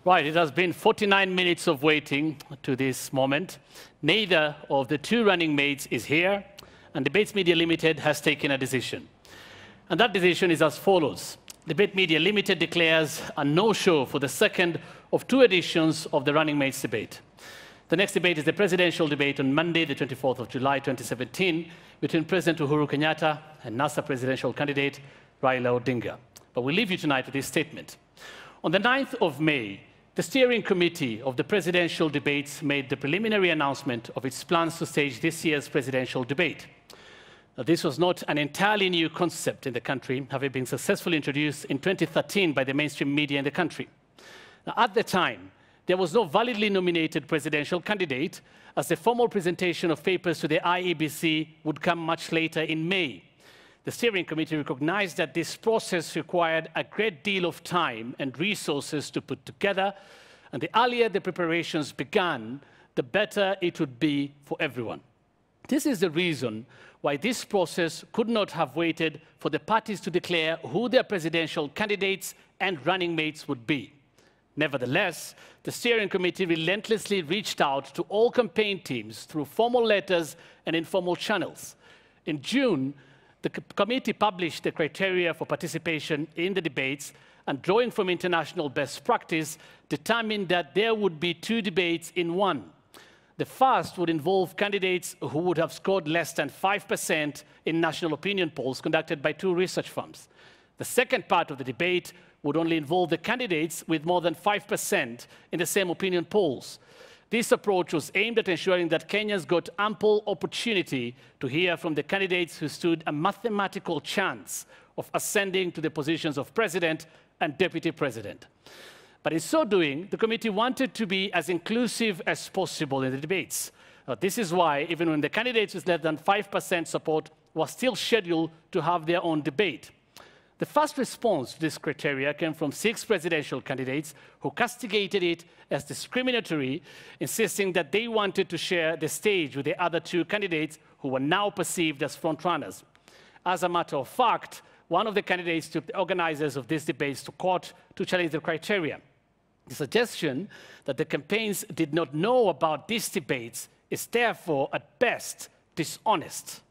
Right, it has been 49 minutes of waiting to this moment. Neither of the two running mates is here, and Debates Media Limited has taken a decision. And that decision is as follows. Debate Media Limited declares a no-show for the second of two editions of the running mates debate. The next debate is the presidential debate on Monday, the 24th of July, 2017, between President Uhuru Kenyatta and NASA presidential candidate Raila Odinga. But we leave you tonight with this statement. On the 9th of May, the steering committee of the presidential debates made the preliminary announcement of its plans to stage this year's presidential debate. Now, this was not an entirely new concept in the country, having been successfully introduced in 2013 by the mainstream media in the country. Now, at the time, there was no validly nominated presidential candidate, as the formal presentation of papers to the IEBC would come much later in May. The steering committee recognized that this process required a great deal of time and resources to put together, and the earlier the preparations began, the better it would be for everyone. This is the reason why this process could not have waited for the parties to declare who their presidential candidates and running mates would be. Nevertheless, the steering committee relentlessly reached out to all campaign teams through formal letters and informal channels. In June, the committee published the criteria for participation in the debates, and drawing from international best practice, determined that there would be two debates in one. The first would involve candidates who would have scored less than 5% in national opinion polls conducted by two research firms. The second part of the debate would only involve the candidates with more than 5% in the same opinion polls. This approach was aimed at ensuring that Kenyans got ample opportunity to hear from the candidates who stood a mathematical chance of ascending to the positions of president and deputy president. But in so doing, the committee wanted to be as inclusive as possible in the debates. This is why, even when the candidates with less than 5% support were still scheduled to have their own debate. The first response to this criteria came from 6 presidential candidates who castigated it as discriminatory, insisting that they wanted to share the stage with the other 2 candidates who were now perceived as frontrunners. As a matter of fact, one of the candidates took the organizers of these debates to court to challenge the criteria. The suggestion that the campaigns did not know about these debates is therefore, at best, dishonest.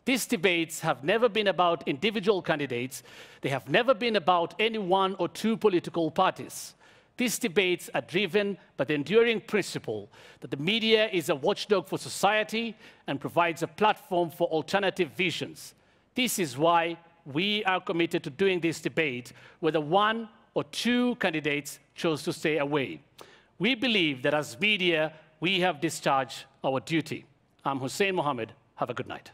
These debates have never been about individual candidates. They have never been about any one or 2 political parties. These debates are driven by the enduring principle that the media is a watchdog for society and provides a platform for alternative visions. This is why we are committed to doing this debate, whether 1 or 2 candidates chose to stay away. We believe that as media, we have discharged our duty. I'm Hussein Mohammed. Have a good night.